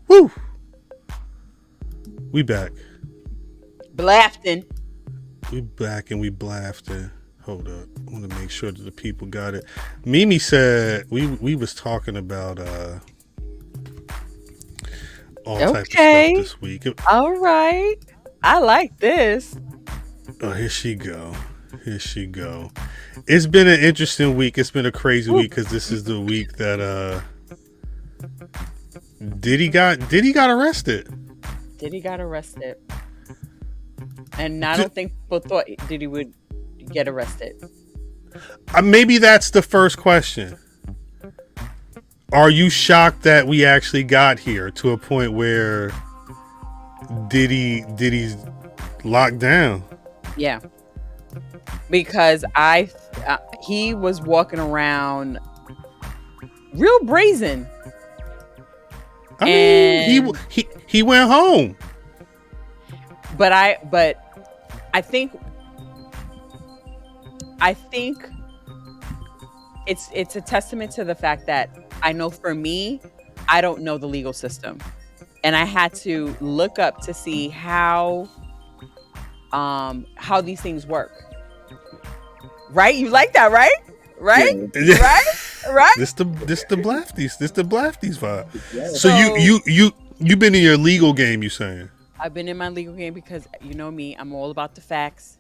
Woo! We back. Blafting. We back and we blafting. Hold up. I want to make sure that the people got it. Mimi said we was talking about all type of stuff this week. All right. I like this. Oh, here she go. Here she go. It's been an interesting week. It's been a crazy week because this is the week that Diddy got arrested. Diddy got arrested. And I don't think people thought Diddy would get arrested. Maybe that's the first question. Are you shocked that we actually got here to a point where Diddy's locked down? Yeah. Because he was walking around real brazen. I mean, he went home. But I think it's a testament to the fact that I know for me, I don't know the legal system. And I had to look up to see how these things work. Right? You like that, right? Right? Yeah. Right? This the Blafties. This the Blafties vibe. Yeah. So you've been in your legal game, you saying? I've been in my legal game because you know me, I'm all about the facts.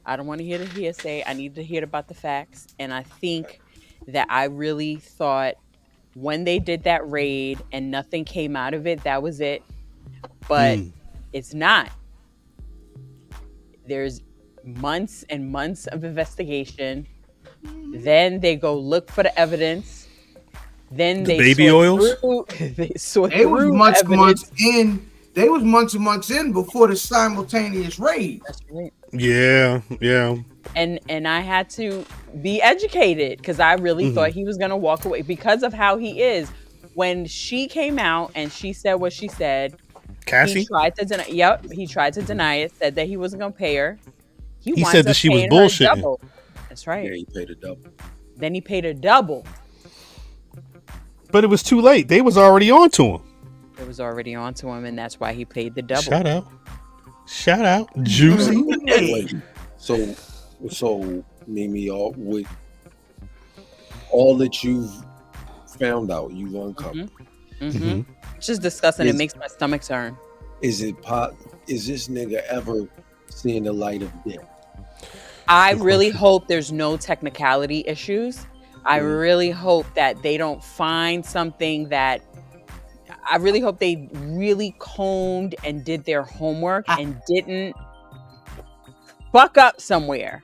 I don't want to hear the hearsay. I need to hear about the facts. And I think that I really thought when they did that raid and nothing came out of it, that was it. But it's not. There's months and months of investigation. Then they go look for the evidence. Then they baby oils. They sort through was months in. They was months and months in before the simultaneous raid. That's right. Yeah. And I had to be educated because I really thought he was gonna walk away because of how he is. When she came out and she said what she said, Cassie? He tried to deny. Yep, he tried to deny it. Said that he wasn't gonna pay her. He said that she was bullshitting. That's right. Yeah, he paid her double. Then he paid her double. But it was too late. They was already on to him. It was already on to him, and that's why he paid the double. Shout out, Juicy. So Mimi, with all that you've found out, you've uncovered. Just discussing it makes my stomach turn. Is this nigga ever seeing the light of day? I really hope there's no technicality issues. I really hope that they don't find something that. I really hope they really combed and did their homework and didn't fuck up somewhere.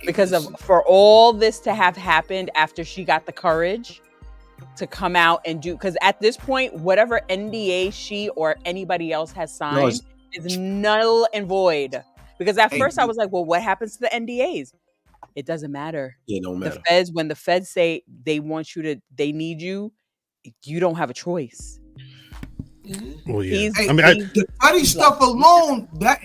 Because for all this to have happened after she got the courage to come out and do, because at this point, whatever NDA she or anybody else has signed is null and void. Because at first I was like, well, what happens to the NDAs? It doesn't matter. It don't matter. When the feds say they want you to, they need you, you don't have a choice. Well, yeah. The Cuddy stuff alone, I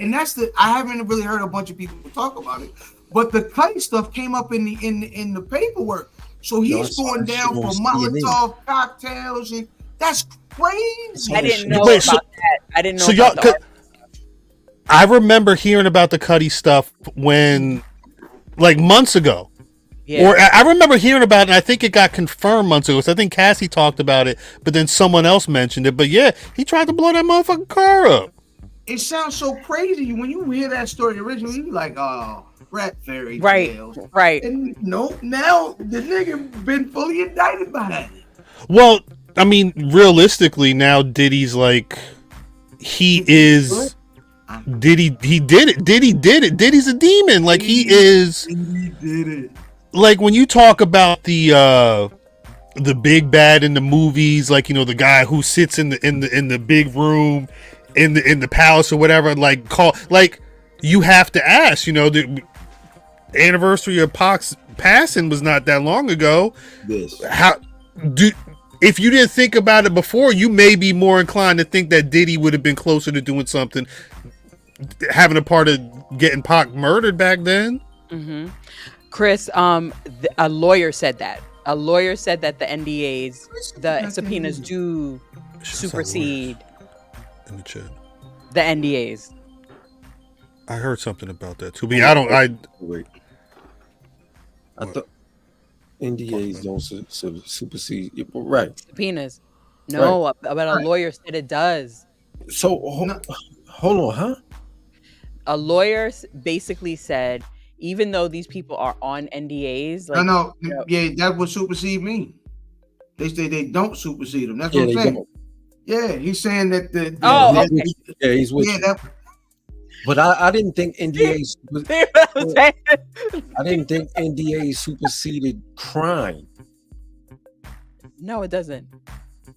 haven't really heard a bunch of people talk about it, but the Cuddy stuff came up in the paperwork. So he's going down for Molotov cocktails. And that's crazy. I didn't know about that. I didn't know about that. I remember hearing about the Cuddy stuff when, like, months ago. Yeah. Or I remember hearing about it, and I think it got confirmed months ago. So I think Cassie talked about it, but then someone else mentioned it. But yeah, he tried to blow that motherfucking car up. It sounds so crazy when you hear that story originally. You be like, oh, rat fairy tales. Right. And no, now the nigga been fully indicted by that. Well, I mean, realistically, now Diddy's like, he is. Diddy, he did it. Diddy did it. Diddy's a demon. Like he is. He did it. Like when you talk about the big bad in the movies, like, you know, the guy who sits in the big room in the palace or whatever, like you have to ask, you know, the anniversary of Pac's passing was not that long ago. If you didn't think about it before, you may be more inclined to think that Diddy would have been closer to doing something, having a part of getting Pac murdered back then. Chris, a lawyer said that. A lawyer said that the NDAs, the subpoenas, do supersede in the chat. the NDAs. I heard something about that too. But yeah, wait. I thought NDAs don't supersede. Right. Subpoenas. No, Right. but a lawyer said it does. So hold on, huh? A lawyer basically said, even though these people are on NDAs, like that would supersede me. They say they don't supersede them. That's what I'm saying. Don't. Yeah, he's saying that he's with you. But I didn't think NDAs. I didn't think NDAs superseded crime. No, it doesn't.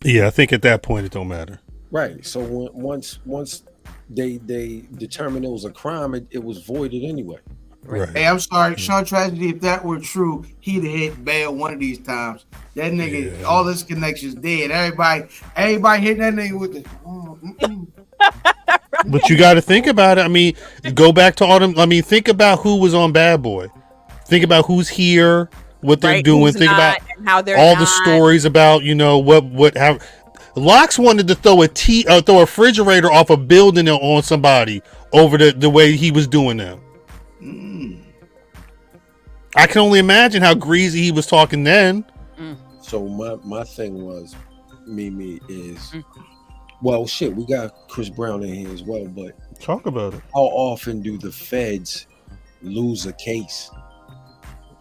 Yeah, I think at that point it don't matter. Right. So once they determined it was a crime, it was voided anyway. Right. Hey, I'm sorry, Sean Tragedy. If that were true, he'd have hit bail one of these times. That nigga, all his connections dead. Everybody hitting that nigga with the. But you got to think about it. I mean, go back to all them. I mean, think about who was on Bad Boy. Think about who's here, what they're doing. Think about how they're all the stories about how. Locks wanted to throw a refrigerator off a building on somebody over the way he was doing that. I can only imagine how greasy he was talking then. So my thing was, Mimi is, well, shit, we got Chris Brown in here as well, but talk about it. How often do the feds lose a case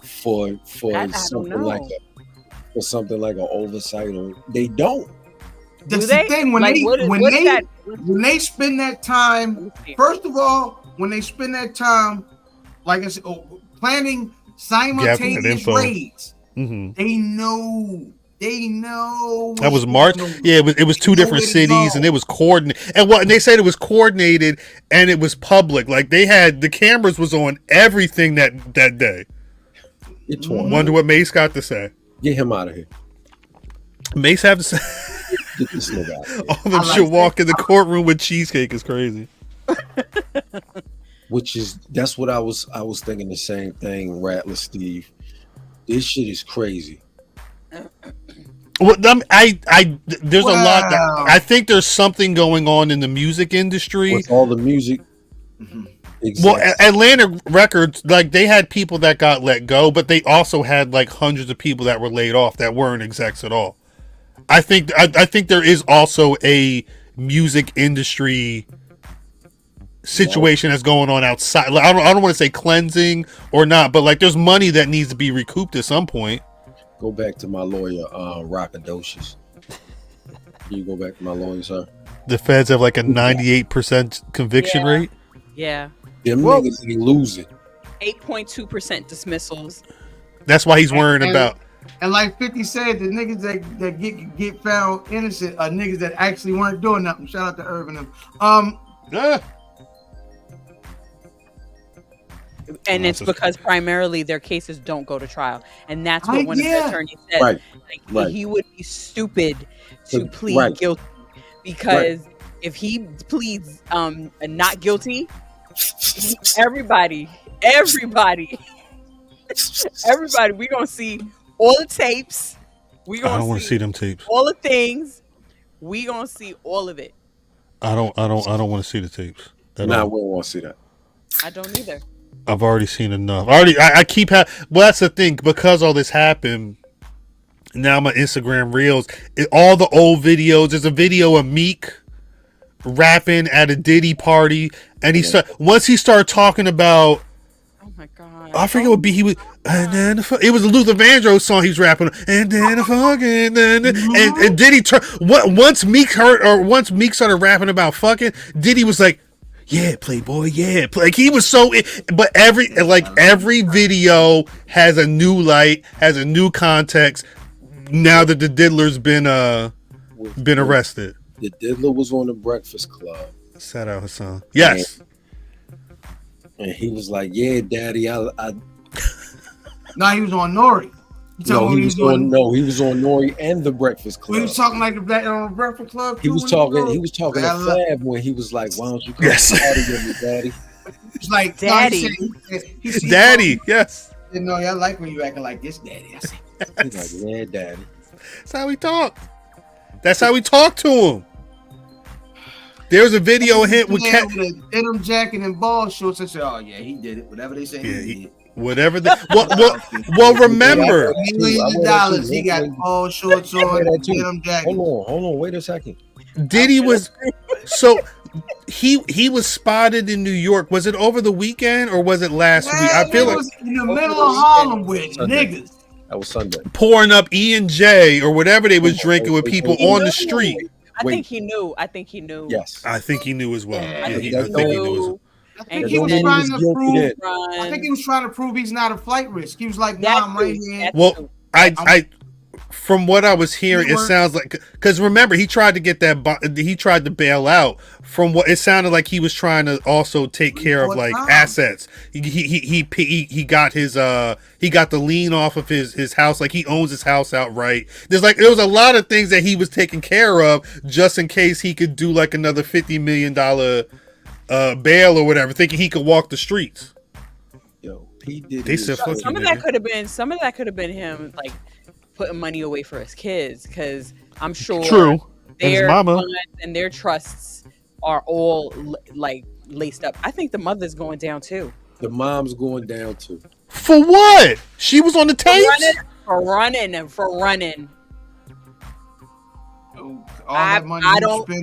for something like an oversight, or they don't? That's the thing. When they spend that time, first of all, when they spend that time, like I said, planning simultaneous raids, they know. That was March. Yeah, it was two different cities, and it was coordinated. And they said it was coordinated, and it was public. Like the cameras was on everything that day. Wonder what Mace got to say. Get him out of here. Mace have to say. Get this nigga out of here. All them should walk in the courtroom with cheesecake is crazy. That's what I was thinking the same thing, Rattler Steve. This shit is crazy. Well, there's a lot. I think there's something going on in the music industry with all the music. Exactly. Well, Atlantic Records, like they had people that got let go, but they also had like hundreds of people that were laid off that weren't execs at all. I think there is also a music industry situation that's going on outside. I don't want to say cleansing or not, but like there's money that needs to be recouped at some point. Go back to my lawyer, Rockadocious. Can you go back to my lawyer, sir? The feds have like a 98% conviction rate. Yeah. Them niggas ain't losing. 8.2% dismissals. That's why he's worrying about. And like 50 said, the niggas that get found innocent are niggas that actually weren't doing nothing. Shout out to Irvin. And it's because primarily their cases don't go to trial, and that's what one of the attorneys said. Right. He would be stupid to plead guilty, because if he pleads not guilty, everybody, we gonna see all the tapes. I don't want to see them tapes. All the things. We gonna see all of it. I don't want to see the tapes. We don't want to see that. I don't either. I've already seen enough. I keep well, that's the thing, because all this happened. Now my Instagram reels, all the old videos. There's a video of Meek rapping at a Diddy party, and once he started talking about, oh my god, I forget what beat he was. And then it was a Luther Vandross song he was rapping. And then fucking, and Diddy once Meek started rapping about fucking, Diddy was like, yeah, Playboy, yeah. Like he was so, but every video has a new light, has a new context. Now that the Diddler's been arrested. The Diddler was on the Breakfast Club. Shout out Hassan. Yes. And he was like, yeah, Daddy, I No, he was on Nori. He was on Nori and the Breakfast Club. He was talking like the Breakfast Club. He was talking to Fab when he was like, "Why don't you come party with me, Daddy?" It's like Daddy. He said, Daddy, yes. No, I like when you acting like this, Daddy. I said, He's like, yeah, daddy. That's how he talked. That's how we talked to him. There's a video of him with denim jacket and ball shorts. I said, "Oh yeah, he did it. Whatever they say, he did. Whatever." Well, remember, $millions of dollars. He got ball shorts on, denim jacket. Hold on, wait a second. Diddy was so he was spotted in New York. Was it over the weekend or was it last week? I feel like was in the middle of Harlem with niggas. That was Sunday. Pouring up E&J or whatever they was drinking with people on the street. I think he knew. Yes. I think he knew as well. Yeah, I think he knew. I think he was trying to prove. I think he was trying to prove he's not a flight risk. He was like, "Nah, I'm right here." Well, I from what I was hearing, it sounds like, because remember he tried to get he tried to bail out. From what it sounded like, he was trying to also take care of like assets. He got his he got the lien off of his house, like he owns his house outright. There was a lot of things that he was taking care of just in case he could do like another $50 million bail or whatever, thinking he could walk the streets. Yo, he did. They said, some of that could have been him like putting money away for his kids, because I'm sure their funds and their trusts are all like laced up. I think the mother's going down too. The mom's going down too. For what? She was on the tapes? For running. All that money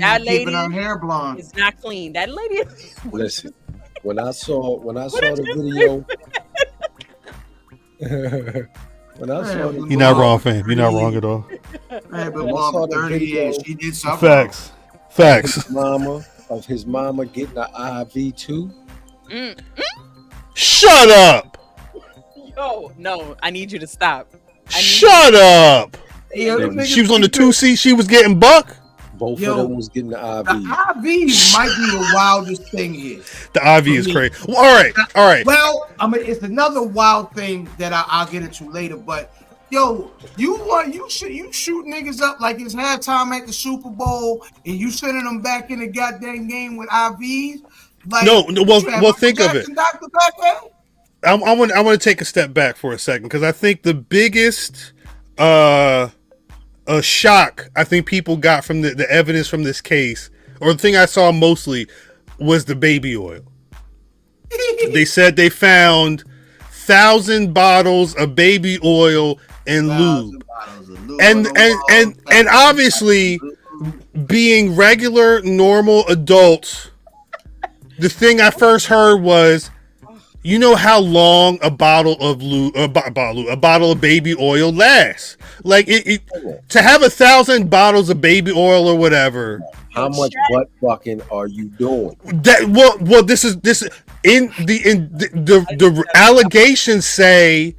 that lady keeping her hair blonde. It's not clean. That lady. Listen, when I saw the video. You're not wrong, fam. You're not wrong at all. Man, but mom for 30 years, she did something. Facts. His mama getting an IV too. Shut up. Yo, no, I need you to stop. Shut up. She was on the 2C. She was getting buck. Both of them was getting the IV. The IV might be the wildest thing here. The IV is crazy. Well, all right. Well, I mean, it's another wild thing that I'll get into later. But yo, you shoot niggas up like it's halftime at the Super Bowl, and you sending them back in the goddamn game with IVs. Like, well, think of it. I want to take a step back for a second, because I think the biggest a shock I think people got from the evidence from this case, or the thing I saw mostly, was the baby oil. They said they found 1,000 bottles of baby oil and lube. And obviously, being regular, normal adults, the thing I first heard was, you know how long a bottle of lube, a bottle of baby oil lasts? Like to have 1,000 bottles of baby oil or whatever. How much butt fucking are you doing? Well, this is in the allegations say,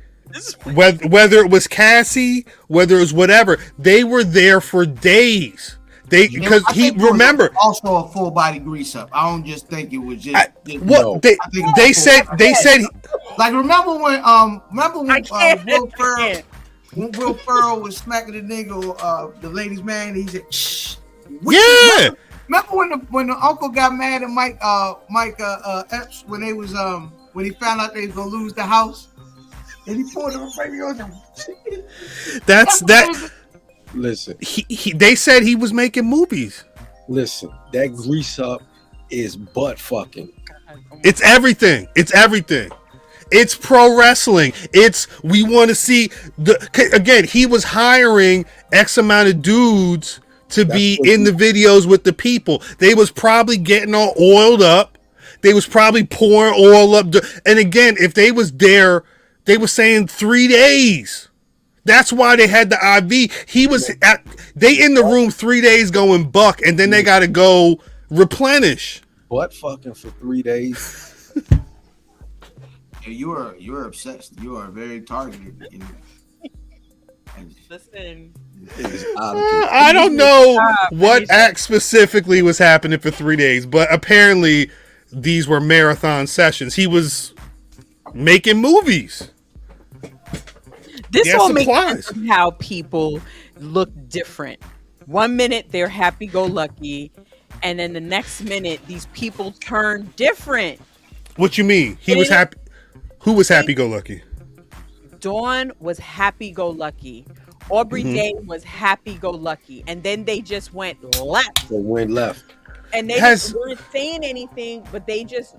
whether it was Cassie, whether it was whatever, they were there for days. Because he remember also a full body grease up. I don't just think it was just. They said like remember when Will Ferrell was smacking the nigga, the ladies' man. He said, "Shh." Remember when the uncle got mad at Mike Epps when they was when he found out they was gonna lose the house, and he poured him a baby on. That's that. Listen, they said he was making movies. Listen, that grease up is butt fucking. It's everything. It's pro wrestling. We want to see again. He was hiring X amount of dudes to be in the videos with the people. They was probably getting all oiled up. They was probably pouring oil up. And again, if they was there, they were saying 3 days. That's why they had the IV. They in the room 3 days going buck, and then they got to go replenish. Butt fucking for 3 days. You are obsessed. You are very targeted. Listen, I don't know what act specifically was happening for 3 days, but apparently these were marathon sessions. He was making movies. This all makes sense of how people look different. 1 minute they're happy-go-lucky, and then the next minute these people turn different. What you mean? He was happy. Who was happy-go-lucky? Dawn was happy-go-lucky. Aubrey Day was happy-go-lucky, and then they just went left. They went left. And they just weren't saying anything, but they just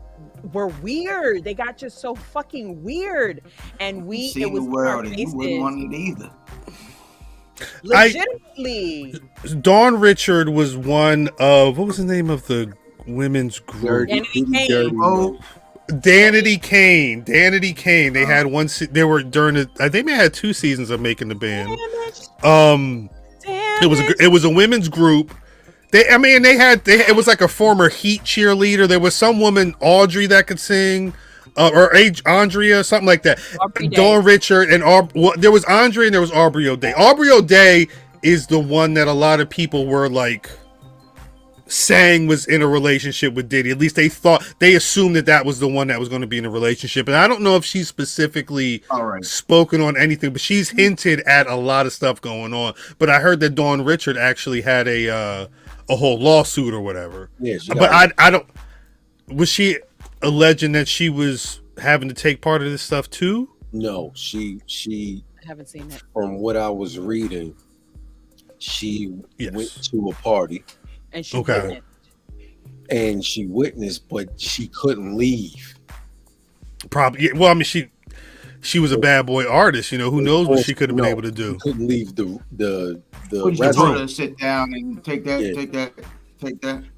were weird. They got just so fucking weird, and it was the world, and you wouldn't want it either. Legitimately, Dawn Richard was one of, what was the name of the women's group? Danity Kane. They had one. They were during it. I think they had 2 seasons of making the band. It was a women's group. It was like a former Heat cheerleader. There was some woman, Audrey, that could sing, or Andrea, something like that. Dawn Richard and there was Andrea and there was Aubrey O'Day. Aubrey O'Day is the one that a lot of people were like saying was in a relationship with Diddy. At least they assumed that was the one that was going to be in a relationship. And I don't know if she's specifically spoken on anything, but she's hinted at a lot of stuff going on. But I heard that Dawn Richard actually had a whole lawsuit or whatever. Yeah, but I don't. Was she alleging that she was having to take part of this stuff too? No, she. I haven't seen it. From what I was reading, she went to a party. And she witnessed. And she witnessed, but she couldn't leave. Probably. Well, I mean, she was a bad boy artist. You know, who knows what she could have been able to do. She couldn't leave the Would you told her to sit down and take that?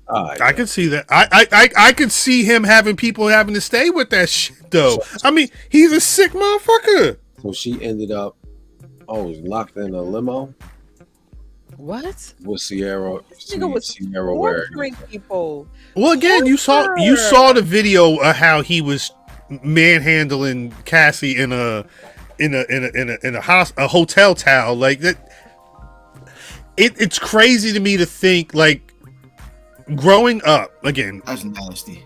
I could see that. I could see him having people having to stay with that shit though. I mean, he's a sick motherfucker. So she ended up, locked in a limo. What? With Sierra torturing people. Well, again, you saw the video of how he was manhandling Cassie in a hotel towel like that. It's crazy to me to think, like, growing up, again, that's nasty.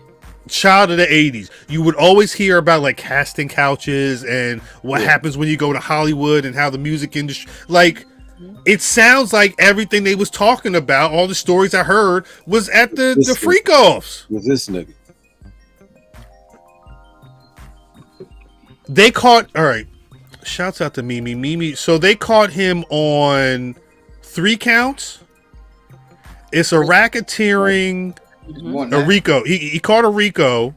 Child of the 80s, you would always hear about like casting couches and what happens when you go to Hollywood and how the music industry, like, it sounds like everything they was talking about, all the stories I heard, was at the freak offs. Was this nigga? They caught, all right, shouts out to Mimi. So they caught him on 3 counts. It's a racketeering, a RICO. He caught a RICO.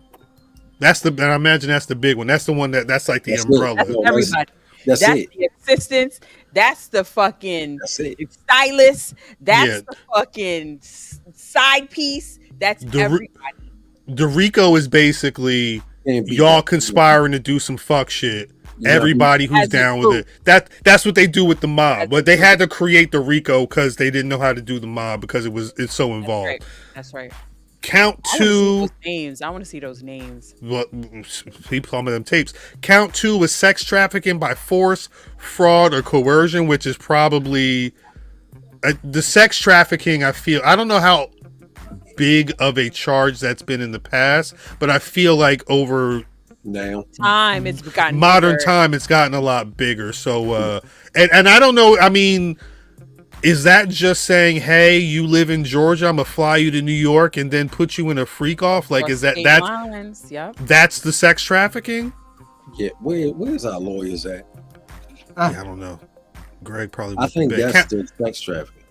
And I imagine that's the big one. That's the one that's like the umbrella. That's everybody. That's it. The assistants. That's the fucking stylist. That's the fucking side piece. That's everybody. The RICO is basically y'all conspiring to do some fuck shit. Yeah. Everybody who's down with it. That's what they do with the mob. But they had to create the RICO because they didn't know how to do the mob because it's so involved. That's right. Count 2 names. I want to see those names. Well, people some of them tapes. Count 2 was sex trafficking by force, fraud, or coercion, which is probably the sex trafficking. I don't know how big of a charge that's been in the past, but I feel like over time it's gotten modern time it's gotten a lot bigger. So and I don't know, I mean, is that just saying, hey, you live in Georgia, I'm gonna fly you to New York and then put you in a freak off? Like, is that's that's the sex trafficking? Yeah, where's our lawyers at? I don't know. Greg probably. I think that's the sex trafficking.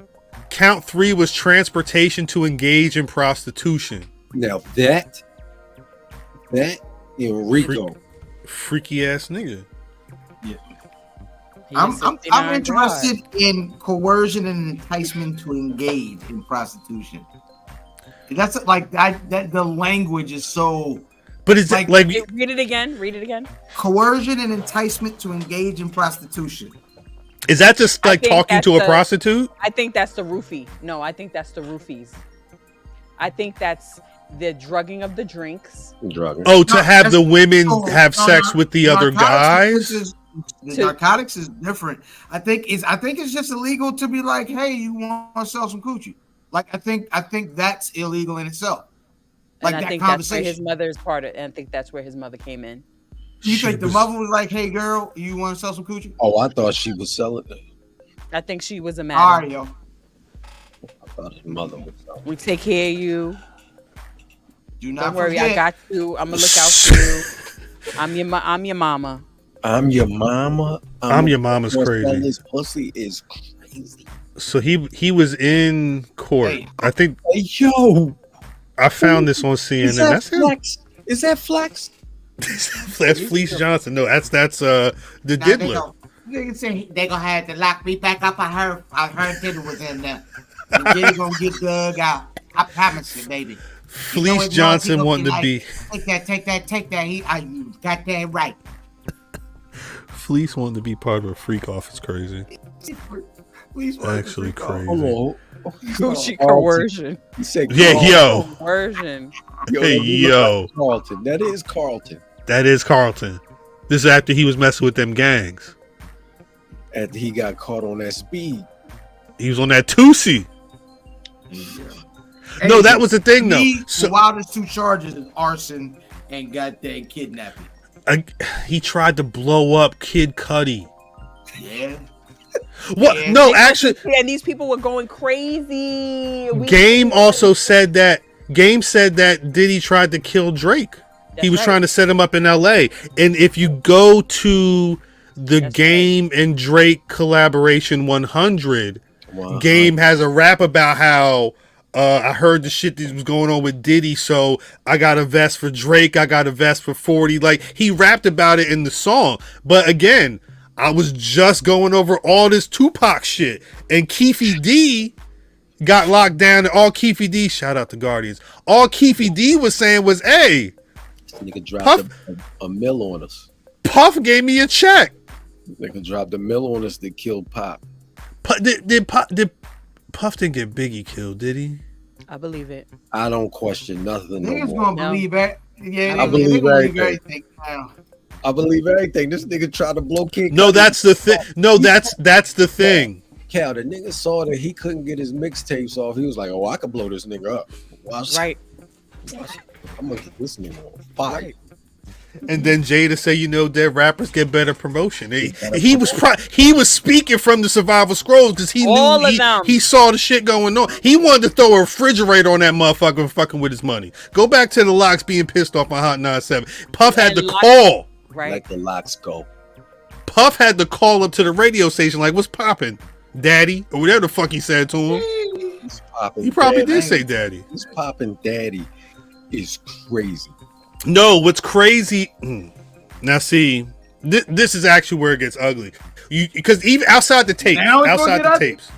Count 3 was transportation to engage in prostitution. Now that in RICO, freaky ass nigga. Yeah, I'm interested in coercion and enticement to engage in prostitution. That's like that the language is so. But it's like read it again. Read it again. Coercion and enticement to engage in prostitution. Is that just like talking to a prostitute? I think that's the roofie. No, I think that's the roofies. I think that's the drugging of the drinks. Oh, to have the women have sex with the other guys? Narcotics is different. I think it's just illegal to be like, hey, you want to sell some coochie? Like, I think that's illegal in itself. Like, and I think that's where his mother's part of, and I think that's where his mother came in. You think the mother was like, hey, girl, you want to sell some coochie? Oh, I thought she was selling it. I think she was a madam. All right, yo. I thought his mother was selling. We take care of you. Don't worry, I got you. I'm gonna look out for you. I'm your mama. I'm your mama. I'm your mama's crazy. This pussy is crazy. So he was in court. Hey. I think. Hey, yo, I found this on CNN. is that That's Flex? Is that Flex? That's Fleece Johnson. No, that's the Diddler. Niggas say they gonna have to lock me back up. I heard Diddy was in there. And Diddy gonna get dug out. I promise you, baby. Fleece Johnson wanting to be. Take that. You got that right. Fleece wanting to be part of a freak off is crazy. Actually crazy. Hello. Gucci coercion. He said, Yeah, yo. Coercion. Hey, yo. Carlton. That is Carlton. That is Carlton. This is after he was messing with them gangs. After he got caught on that speed. He was on that Tusi. No, that was the thing, though. The wildest two charges is arson and goddamn kidnapping. He tried to blow up Kid Cudi. Yeah. What? Yeah. No, actually. And these people were going crazy. Game said that Diddy tried to kill Drake. He was trying to set him up in LA. And if you go to the Game and Drake collaboration 100, Game has a rap about how I heard the shit that was going on with Diddy, so I got a vest for Drake, I got a vest for 40. Like, he rapped about it in the song. But again, I was just going over all this Tupac shit. And Keefy D got locked down. And all Keefy D, shout out to Guardians, all Keefy D was saying was, hey, nigga dropped a mill on us. Puff gave me a check. Nigga dropped a mill on us that killed Pop. Did Puff didn't get Biggie killed, did he? I believe it. I don't question nothing. Niggas gonna believe it. Yeah, I believe everything. I believe everything. This nigga tried to blow King. No, that's the thing. No, that's the thing. Cal, the nigga saw that he couldn't get his mixtapes off. He was like, "Oh, I could blow this nigga up." Right. I'm gonna get this nigga on fire. Right. And then Jada say, dead rappers get better promotion. He was speaking from the Survival Scrolls because he knew he saw the shit going on. He wanted to throw a refrigerator on that motherfucker fucking with his money. Go back to the Locks being pissed off on Hot 97. Puff had to call. Right. Like the Locks go. Puff had to call up to the radio station like, what's popping, daddy? Or whatever the fuck he said to him. He probably did say daddy. He's popping daddy is crazy. No, what's crazy? Now, see, this is actually where it gets ugly. Because even outside the tapes,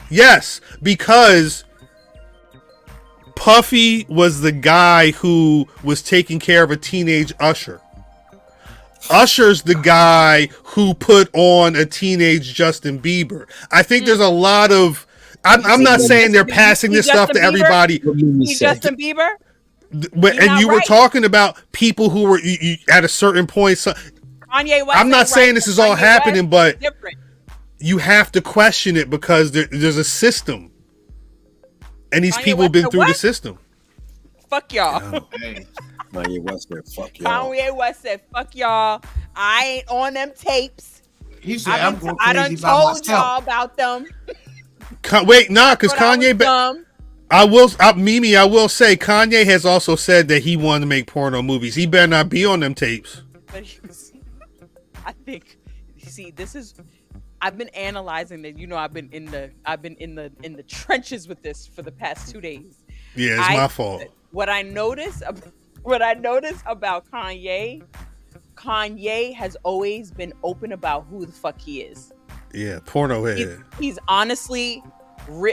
yes, because Puffy was the guy who was taking care of a teenage Usher. Usher's the guy who put on a teenage Justin Bieber. I think there's a lot of. I'm not saying they're passing this stuff to everybody. Justin Bieber. And you were talking about people who were at a certain point. So, Kanye West. I'm not saying this is all happening, but you have to question it because there's a system, and these people have been through the system. Fuck y'all. Kanye West said, "Fuck y'all." Kanye West said, "Fuck y'all. I ain't on them tapes." He said, I done told y'all about them. Wait, because Kanye. Mimi, I will say Kanye has also said that he wanted to make porno movies. He better not be on them tapes. But I think, I've been analyzing that. I've been in the trenches with this for the past 2 days. Yeah, it's my fault. What I notice about Kanye has always been open about who the fuck he is. Yeah, porno head. He's honestly,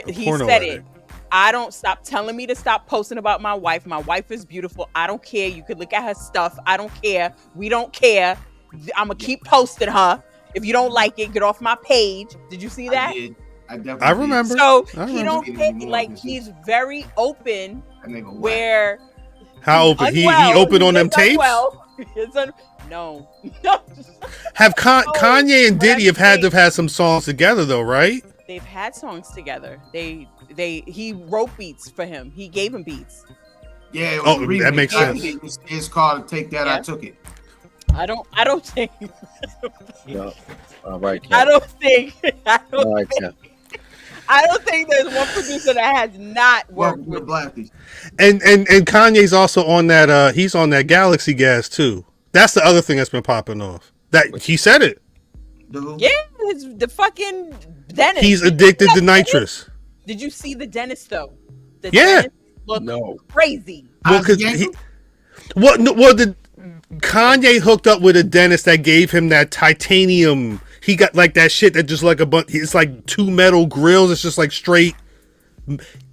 he said it. I don't stop telling me to stop posting about my wife. My wife is beautiful. I don't care. You could look at her stuff. I don't care. We don't care. I'm going to keep posting her. If you don't like it, get off my page. Did you see that? I remember. So he don't get, like, he's very open. Where how open? He open on them tapes? No. Have Kanye and Diddy have had to have had some songs together though, right? They've had songs together. He wrote beats for him. He gave him beats. Yeah. That makes sense. It's called "Take That, I Took It." I don't think. No. All right. I don't think there's one producer that has not worked with Blafties. And Kanye's also on that. He's on that Galaxy Gas too. That's the other thing that's been popping off. That he said it. Yeah, it's the fucking dentist. He's addicted to nitrous. Did you see the dentist though? The Yeah. dentist looked crazy. Well, because Kanye hooked up with a dentist that gave him that titanium. He got like that shit that just like a bunch. It's like 2 metal grills. It's just like straight.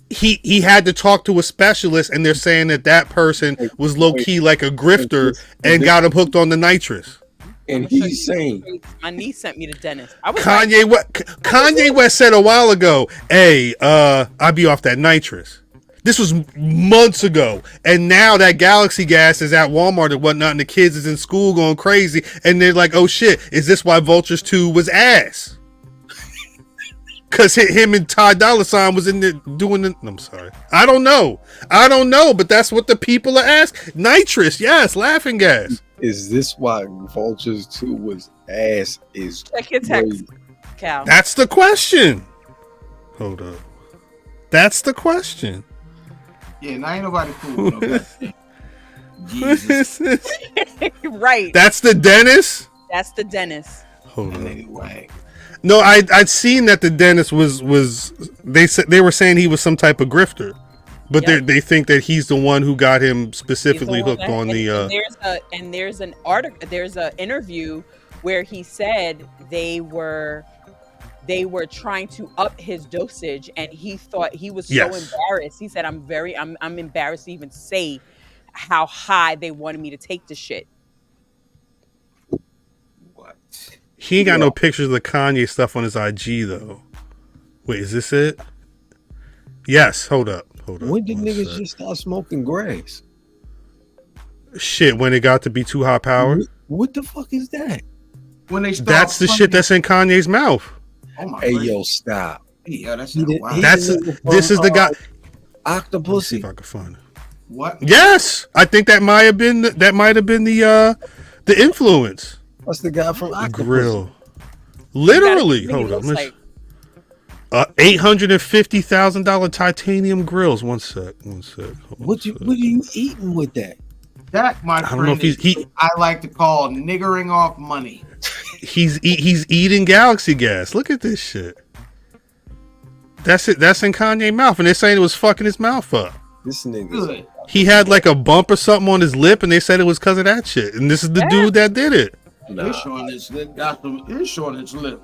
He had to talk to a specialist, and they're saying that person was low key like a grifter and got him hooked on the nitrous. And he's saying, my niece sent me to the dentist. Kanye West said a while ago, "Hey, I'll be off that nitrous." This was months ago, and now that Galaxy gas is at Walmart and whatnot, and the kids is in school going crazy, and they're like, "Oh shit, is this why Vultures 2 was ass?" Because him and Ty Dolla $ign was in there doing it. I'm sorry, I don't know, but that's what the people are asking. Nitrous, yes, laughing gas. Is this why Vultures 2 was ass? Is check your text, Cal. That's the question. Hold up, that's the question. Yeah, now ain't nobody cool with no Jesus. Right. That's the dentist? That's the dentist. Hold on. Anyway. No, I'd seen that the dentist was they were saying he was some type of grifter. But they think that he's the one who got him specifically hooked on the there's an article, there's an interview where he said they were trying to up his dosage, and he thought he was so embarrassed. He said, I'm embarrassed to even say how high they wanted me to take the shit. What? He ain't got no pictures of the Kanye stuff on his IG though. Wait, is this it? Yes, hold up. When did niggas just start smoking grass? Shit, when it got to be too high powered. What the fuck is that? When they start that's the shit that's in Kanye's mouth. Oh my hey, yo, stop. Yeah, that's this is the guy. Octopus. See if I can find it. What? Yes, I think that might have been the influence. That's the guy from Octopus. Grill. Literally, hold on. $850,000 titanium grills. One sec. What are you eating with that? That, my friend, I don't know if I like to call niggering off money. He's eating Galaxy gas. Look at this shit. That's it. That's in Kanye's mouth, and they're saying it was fucking his mouth up. This nigga. He had like a bump or something on his lip, and they said it was because of that shit. And this is the dude that did it. Nah. It's showing his lip. It's showing his lip.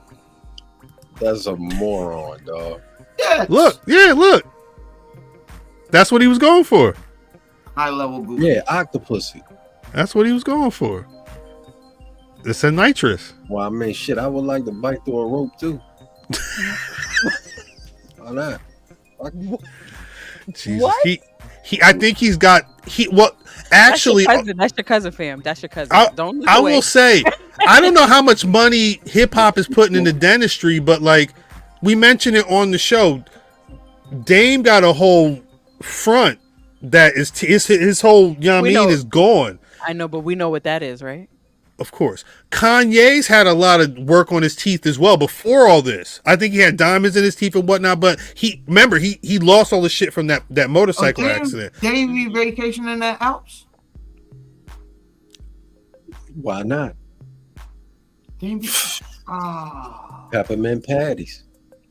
That's a moron, dog. Yes. Look. That's what he was going for. High level Google. Yeah, Octopussy. That's what he was going for. It's a nitrous. Well, I mean, shit, I would like to bite through a rope too. Why not? Jesus. What? He. I think he's got. Actually, that's your cousin, fam. That's your cousin. I will say, I don't know how much money hip hop is putting into dentistry, but like we mentioned it on the show, Dame got a whole front that is his whole. You know what I mean? Is gone. I know, but we know what that is, right? Of course. Kanye's had a lot of work on his teeth as well before all this. I think he had diamonds in his teeth and whatnot, but he lost all the shit from that motorcycle accident. Did he vacation in the Alps? Why not? Peppermint patties.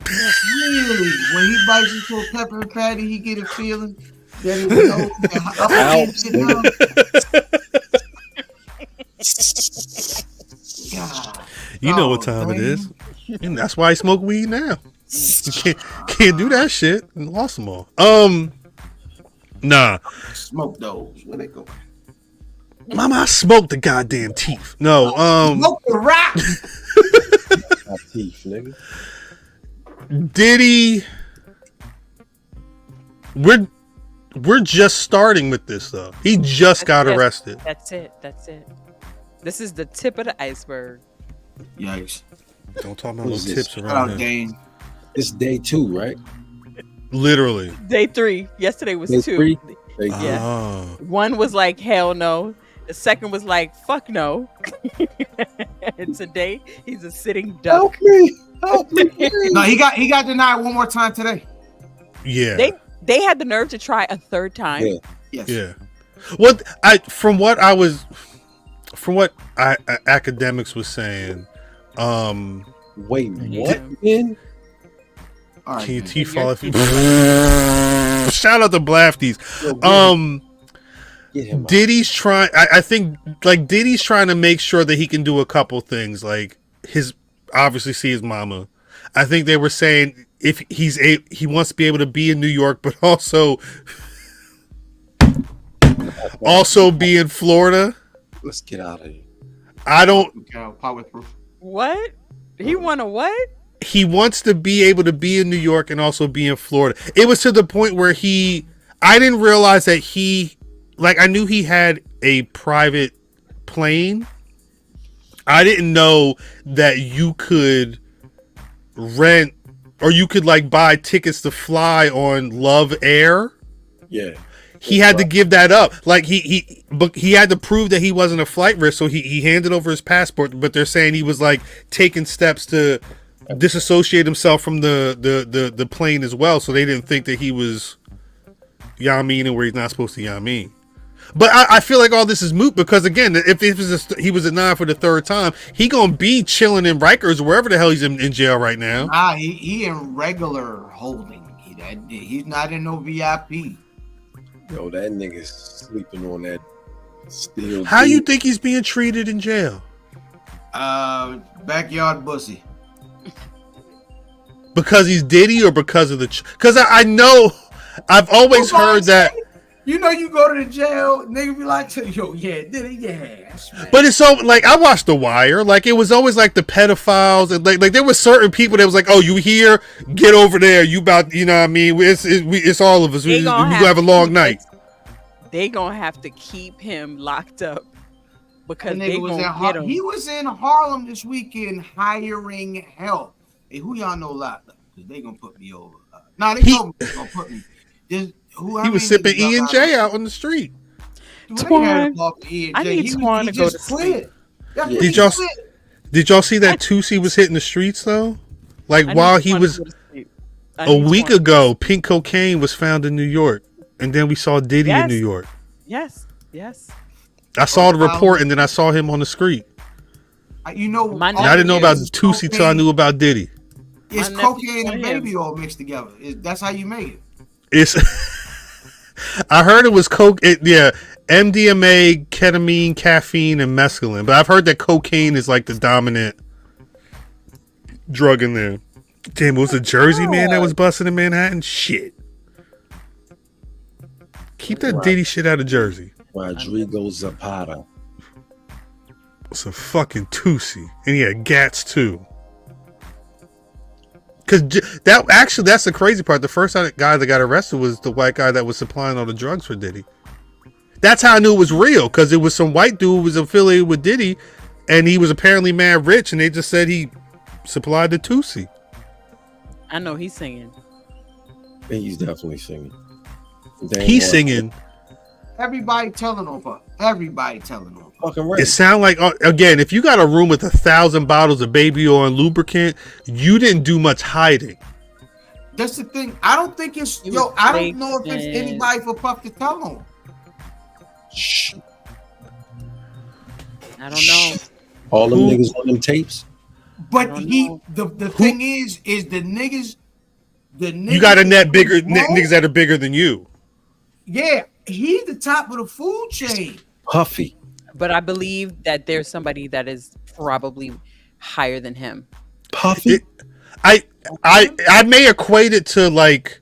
Really? When he bites into a peppermint patty, he get a feeling that God. You know what time it is. And that's why I smoke weed now. You can't do that shit. And lost them all. Nah. Smoke those. Where they go? Mama, I smoked the goddamn teeth. No, smoke the rock. My teeth, nigga. Diddy. We're just starting with this though. He just got arrested. That's it. This is the tip of the iceberg. Yikes. Don't talk about those tips around here. It's day 2, right? Literally. Day 3. Yesterday was day 2. 3? Yeah. One was like, hell no. The second was like, fuck no. And today, he's a sitting duck. Help me. No, he got denied one more time today. Yeah. They had the nerve to try a third time. Yeah. Yes. Yeah. From what I was from what academics was saying, wait, what? Man? All right, can man. you fall if you shout out to Blafties. Get him out. Diddy's trying. I think like Diddy's trying to make sure that he can do a couple things, like obviously see his mama. I think they were saying if he wants to be able to be in New York, but also be in Florida. Let's get out of here. I don't. Power through. What? He want to what? He wants to be able to be in New York and also be in Florida. It was to the point where I didn't realize that I knew he had a private plane. I didn't know that you could rent or you could like buy tickets to fly on Love Air. Yeah. He had to give that up. Like he had to prove that he wasn't a flight risk, so he handed over his passport, but they're saying he was like taking steps to disassociate himself from the plane as well, so they didn't think that he was and where he's not supposed to mean. But I feel like all this is moot because again, if he was at 9 for the third time, he gonna be chilling in Rikers or wherever the hell he's in jail right now. Nah, he in regular holding. He's not in no VIP. Yo, that nigga's sleeping on that steel. How you think he's being treated in jail? Backyard pussy. Because he's Diddy or because of because I know I've always heard that. You know, you go to the jail, nigga be like, yo, yeah, Diddy, yeah. But it's so like I watched The Wire, like it was always like the pedophiles and like there were certain people that was like, oh, you here, get over there, you about, you know what I mean? It's all of us. We gonna have a long night. They gonna have to keep him locked up because they gonna get him. He was in Harlem this weekend hiring help. Hey, who y'all know locked up? Because they gonna put me over. They gonna put me. He was sipping E&J out on the street. Twan, I need Twan to go to sleep. Did y'all see that Tootsie was hitting the streets though? Like while he was a week ago, pink cocaine was found in New York, and then we saw Diddy in New York. Yes. I saw the report, and then I saw him on the street. I didn't know about Tootsie till I knew about Diddy. It's cocaine and baby all mixed together. That's how you make it. It's. I heard it was coke. MDMA, ketamine, caffeine, and mescaline. But I've heard that cocaine is like the dominant drug in there. Damn, it was a Jersey man that was busted in Manhattan. Shit. Keep that Diddy shit out of Jersey. Rodrigo Zapata. It's a fucking Tootsie, and he had gats too. Because that's the crazy part. The first guy that got arrested was the white guy that was supplying all the drugs for Diddy. That's how I knew it was real, because it was some white dude who was affiliated with Diddy, and he was apparently mad rich, and they just said he supplied the Tootsie. I know he's singing. And he's definitely singing. He's singing. Everybody telling on her. Everybody telling on her. Fucking right. It sounds like, again, if you got a room with 1,000 bottles of baby oil and lubricant, you didn't do much hiding. That's the thing. I don't think it's I don't know if it's anybody for Puff to tell on. Shh. I don't know. All them niggas on them tapes. But the thing is the niggas. You got to net bigger niggas that are bigger than you. Yeah, he's the top of the food chain. Puffy. But I believe that there's somebody that is probably higher than him. Puffy. I may equate it to like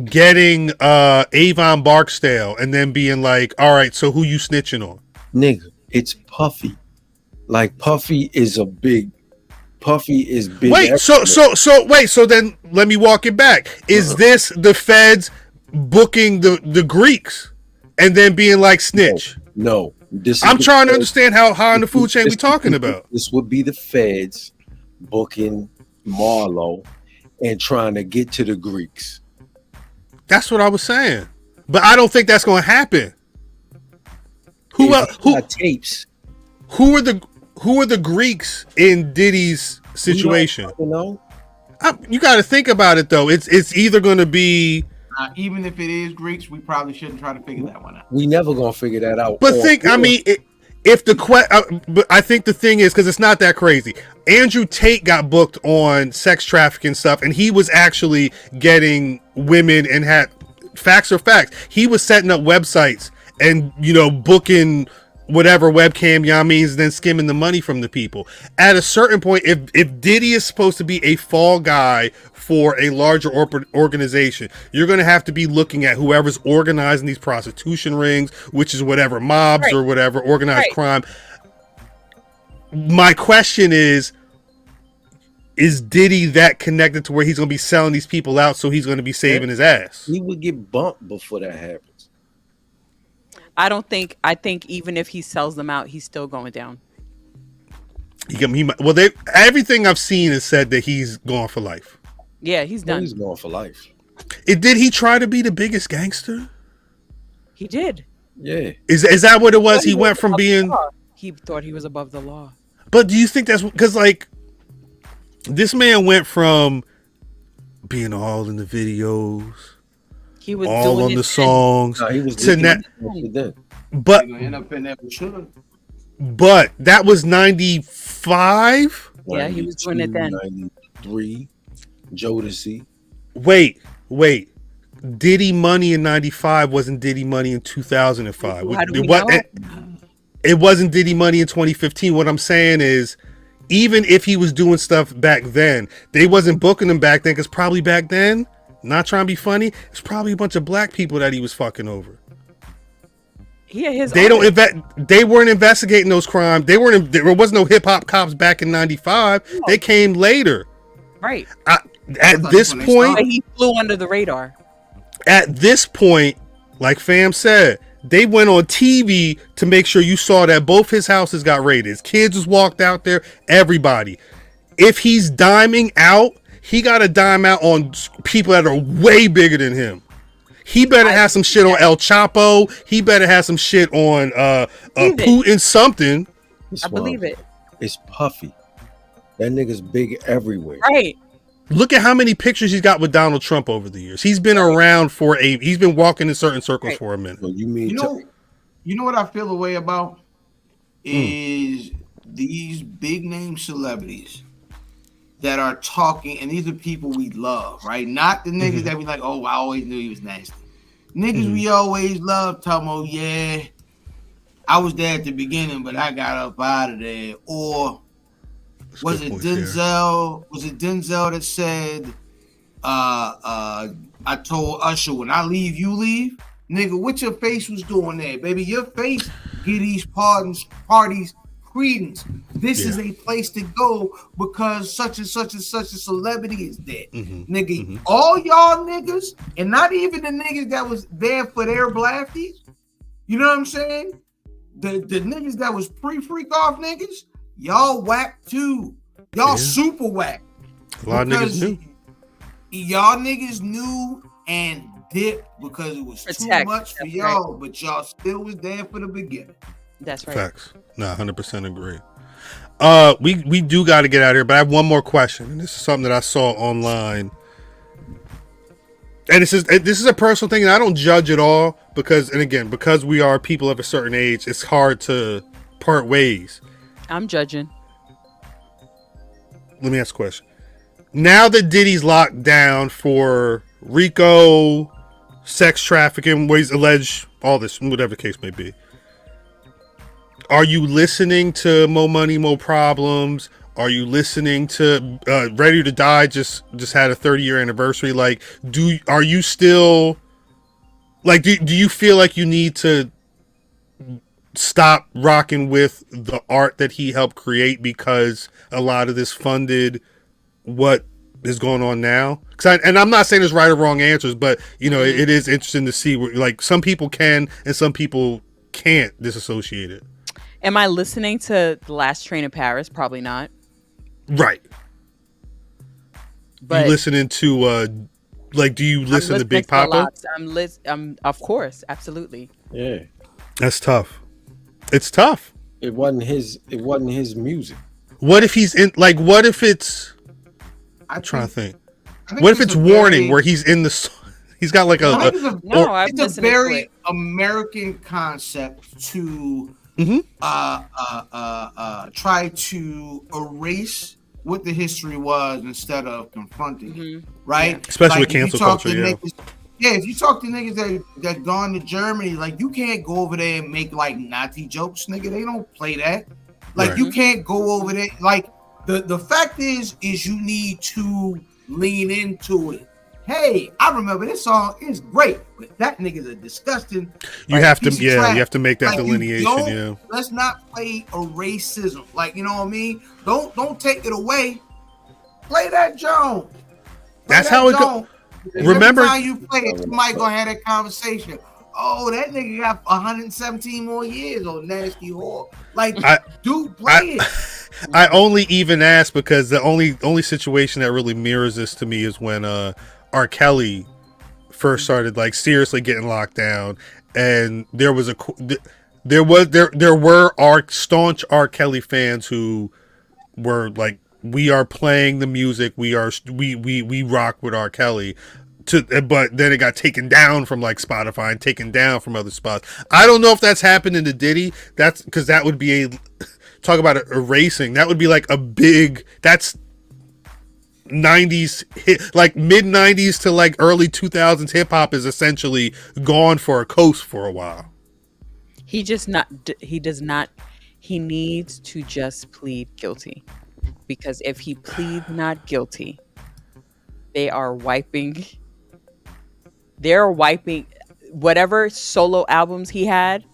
getting Avon Barksdale and then being like, all right, so who you snitching on? Nigga, it's Puffy. Like Puffy is big. Wait, so then let me walk it back. Is this the feds booking the Greeks and then being like snitch? No. I'm trying to understand how high on the food chain we talking about. This would be the feds booking Marlo and trying to get to the Greeks. That's what I was saying, but I don't think that's going to happen. Who tapes? Who are the Greeks in Diddy's situation? You got to think about it though. It's either going to be. Even if it is Greeks, we probably shouldn't try to figure that one out. We never gonna figure that out. But think, I mean, if the but I think the thing is, because it's not that crazy. Andrew Tate got booked on sex trafficking stuff, and he was actually getting women and had facts are facts. He was setting up websites and booking whatever webcam means, then skimming the money from the people. At a certain point, if Diddy is supposed to be a fall guy for a larger organization, you're going to have to be looking at whoever's organizing these prostitution rings, which is whatever mobs or whatever organized crime. My question is Diddy that connected to where he's going to be selling these people out, so he's going to be saving his ass? He would get bumped before that happens. I think even if he sells them out, he's still going down. Everything I've seen is said that he's gone for life. Yeah, he's done. He's going for life. Did he try to be the biggest gangster? He did. Yeah. Is that what it was? He went from being... He thought he was above the law. But do you think that's... Because, this man went from being all in the videos... He was all on the songs. No, he was to that. But that was 95. Yeah, he was doing it then. 93. Jodeci. Wait. Diddy Money in 95 wasn't Diddy Money in 2005. It wasn't Diddy Money in 2015. What I'm saying is, even if he was doing stuff back then, they wasn't booking him back then because probably back then. Not trying to be funny. It's probably a bunch of black people that he was fucking over. Yeah, they weren't investigating those crimes. There was no hip hop cops back in 95. No. They came later. Right. At this point, he flew under the radar. At this point, like Fam said, they went on TV to make sure you saw that both his houses got raided. His kids was walked out there. Everybody. If he's diming out, he got to dime out on people that are way bigger than him. He better have some shit on El Chapo. He better have some shit on Putin something. I believe it. It's Puffy. That nigga's big everywhere. Right. Look at how many pictures he's got with Donald Trump over the years. He's been around he's been walking in certain circles for a minute. Well, you know what I feel a way about is these big name celebrities that are talking, and these are people we love, right? Not the niggas that we like, oh, I always knew he was nasty. Niggas we always love, talking about, yeah, I was there at the beginning, but I got up out of there. Or was it Denzel? Was it Denzel that said, I told Usher, when I leave, you leave? Nigga, what your face was doing there, baby? Your face give these parties credence. This is a place to go because such and such and such a celebrity is there. Nigga, all y'all niggas, and not even the niggas that was there for their Blafties, you know what I'm saying? The niggas that was pre-freak off niggas, y'all whack too. Y'all super whack. A lot of niggas knew. Y'all niggas knew and dipped because it was too much for y'all, but y'all still was there for the beginning. That's right. Facts. No, 100% agree. We do got to get out of here, but I have one more question, and this is something that I saw online. And this is a personal thing, and I don't judge at all because we are people of a certain age, it's hard to part ways. I'm judging. Let me ask a question. Now that Diddy's locked down for RICO, sex trafficking, ways alleged, all this, whatever the case may be, are you listening to Mo Money, Mo Problems? Are you listening to Ready to Die? Just had a 30-year anniversary. Like, are you still like? Do you feel like you need to stop rocking with the art that he helped create because a lot of this funded what is going on now? And I'm not saying there's right or wrong answers, but it is interesting to see where, like, some people can and some people can't disassociate it. Am I listening to The Last Train to Paris? Probably not. Right. But you listening to do you listen to Big Papa? I'm of course, absolutely. Yeah. That's tough. It's tough. It wasn't his music. What if he's in what if it's I'm trying to think. What if it's Warning where he's in the he's got like it's a very American concept to try to erase what the history was instead of confronting it, right? Especially with cancel culture, niggas, if you talk to niggas that gone to Germany, like you can't go over there and make like Nazi jokes, nigga. They don't play that. Like you can't go over there. Like the fact is you need to lean into it. Hey, I remember this song is great, but that nigga's a disgusting. You have to make that delineation. Let's not play a racism. Like, you know what I mean? Don't take it away. Play that Jones. That's how it goes. Remember, every time you play it, somebody gonna have that conversation. Oh, that nigga got 117 more years on Nasty Whore. Like, dude, play it. I only even ask because the only situation that really mirrors this to me is when R. Kelly first started like seriously getting locked down, and there were staunch R. Kelly fans who were like, we are playing the music, we rock with R. Kelly. But then it got taken down from like Spotify and taken down from other spots. I don't know if that's happened in the Diddy. That's because that would be talk about erasing. That would be like a big. That's 90s hit, like mid 90s to like early 2000s hip hop is essentially gone for a coast for a while. He needs to just plead guilty, because if he pleads not guilty, they're wiping whatever solo albums he had.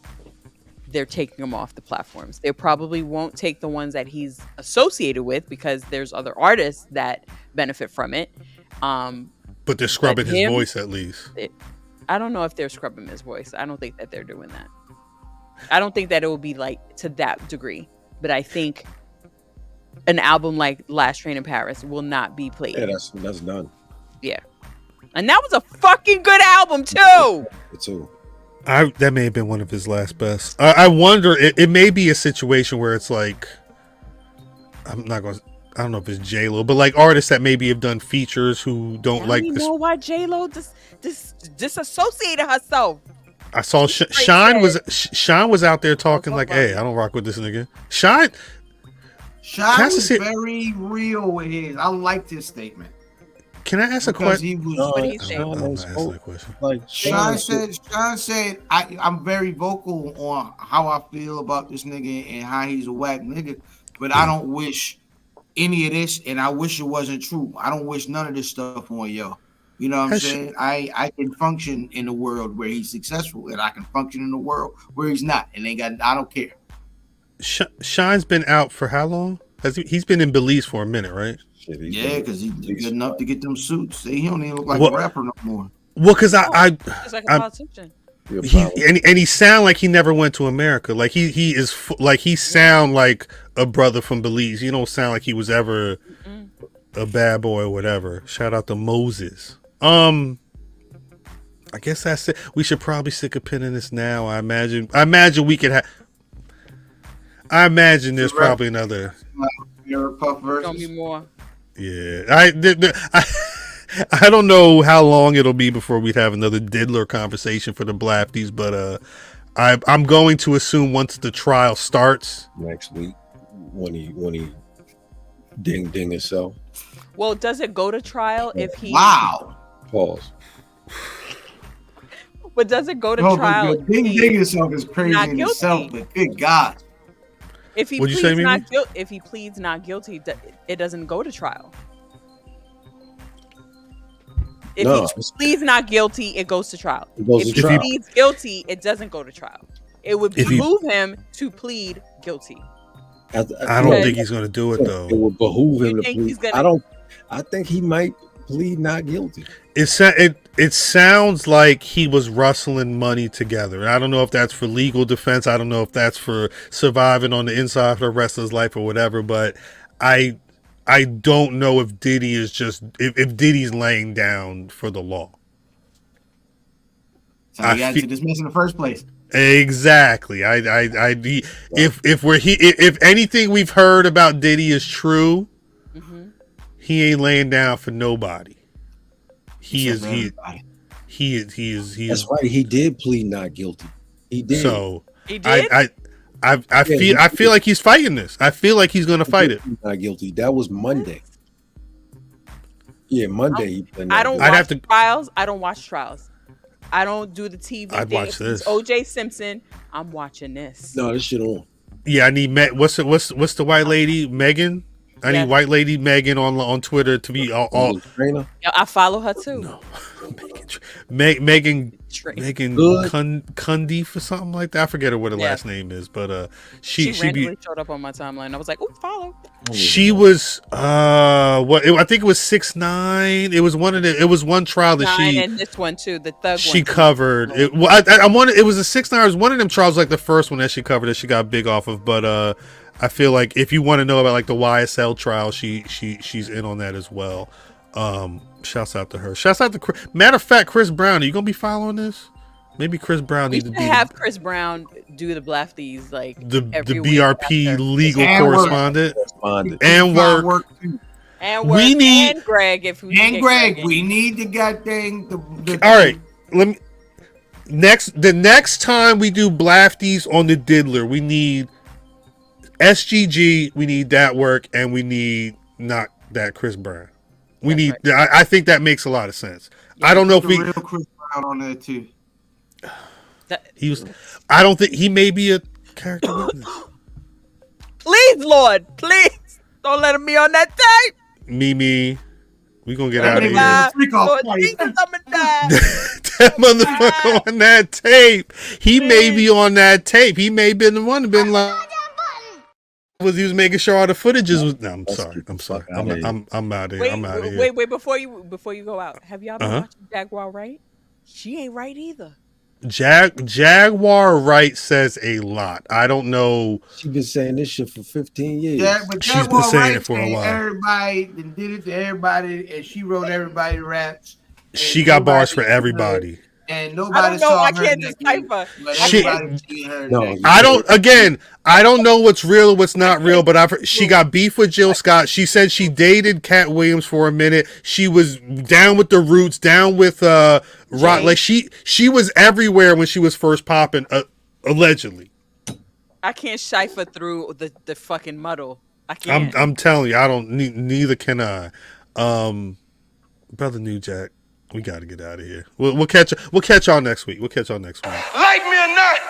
They're taking them off the platforms. They probably won't take the ones that he's associated with, because there's other artists that benefit from it. But they're scrubbing his voice at least. I don't know if they're scrubbing his voice. I don't think that they're doing that. I don't think that it will be like to that degree. But I think an album like Last Train in Paris will not be played. Yeah, that's done. Yeah. And that was a fucking good album too. That may have been one of his last best. I wonder, it may be a situation where it's like, I don't know if it's J-Lo, but like artists that maybe have done features who don't like this. I don't know why J-Lo disassociated herself. I saw Shine was out there talking like, hey, I don't rock with this nigga. Shine was very real with his. I liked his statement. Can I ask a question? What do you think? Sean said, I'm very vocal on how I feel about this nigga and how he's a whack nigga, but I don't wish any of this, and I wish it wasn't true. I don't wish none of this stuff on y'all. You know what I'm saying? I can function in a world where he's successful, and I can function in a world where he's not, and I don't care. Shine's been out for how long? He's been in Belize for a minute, right? Yeah, because he's good enough to get them suits. He don't even look like a rapper no more. Well, because it's like a politician. He sound like he never went to America. Like he sound like a brother from Belize. You don't sound like he was ever a bad boy or whatever. Shout out to Moses. I guess that's it. We should probably stick a pin in this now. I imagine we could have. I imagine there's probably another. Puff versus. Gonna be more. Yeah, I don't know how long it'll be before we'd have another Diddler conversation for the Blafties, but I'm going to assume once the trial starts next week when he ding himself. Well, does it go to trial if he? Wow. Pause. But does it go to trial? Ding himself is crazy in itself, but good God. If he pleads not guilty, it doesn't go to trial. If he pleads not guilty, it goes to trial. If he pleads guilty, it doesn't go to trial. It would behoove him to plead guilty. I don't think he's going to do it though. It would behoove him to plead. I think he might plead not guilty. It sounds like he was rustling money together. I don't know if that's for legal defense. I don't know if that's for surviving on the inside of the wrestler's life or whatever. But I don't know if Diddy is if Diddy's laying down for the law. So he got to dismiss in the first place. Exactly. If anything we've heard about Diddy is true, he ain't laying down for nobody. He is. That's right. He did plead not guilty. He did. So he did. I feel like he's fighting this. I feel like he's gonna fight it. He's not guilty. That was Monday. Yeah, Monday. I don't watch trials. I don't watch trials. I don't do the TV I'd thing. watch this. O.J. Simpson. I'm watching this. No, this shit on. Yeah, I need what's the white lady Megan? I need white lady Megan on Twitter to be all. Yeah, I follow her too. No, Megan Cundiff or something like that. I forget what her last name is, but she randomly showed up on my timeline. I was like, "Oh, follow." She was I think it was 6ix9ine. It was one trial that she and this one too, the thug she one covered. It was a 6ix9ine. It was one of them trials, like the first one that she covered that she got big off of, but I feel like if you want to know about like the YSL trial, she's in on that as well. Shouts out to her. Shouts out to matter of fact, Chris Brown. Are you gonna be following this? Maybe Chris Brown needs to have Chris Brown do the Blafties like the BRP legal correspondent and work. We need Greg we need the goddamn all right. Let me the next time we do Blafties on the Diddler, we need SGG, we need that work, and we need not that Chris Brown. We need. Right. I think that makes a lot of sense. Yeah, I don't know if we. Real Chris Brown on there too. He was. I don't think he may be a character witness. Please, Lord, please don't let him be on that tape. Mimi, we gonna get out of here. Lord Jesus, that motherfucker on that tape. He may be on that tape. He may be the one to been like. He was making sure all the footages was. No, I'm sorry. I'm out of here. I'm out of here. Wait. Before you go out, have y'all been watching Jaguar Wright? She ain't right either. Jaguar Wright says a lot. I don't know. She's been saying this shit for 15 years. Yeah, but Jaguar she's been saying Wright it for a while. Everybody did it to everybody, and she wrote everybody raps. She got bars for everybody. And nobody saw her. I can't decipher. I don't know what's real and what's not real, but she got beef with Jill Scott. She said she dated Cat Williams for a minute. She was down with the Roots, down with Rock. Like she was everywhere when she was first popping, allegedly. I can't cipher through the fucking muddle. I can't. I'm telling you, I don't. Neither can I. Brother New Jack. We got to get out of here. We'll catch y'all next week. Light me a nut.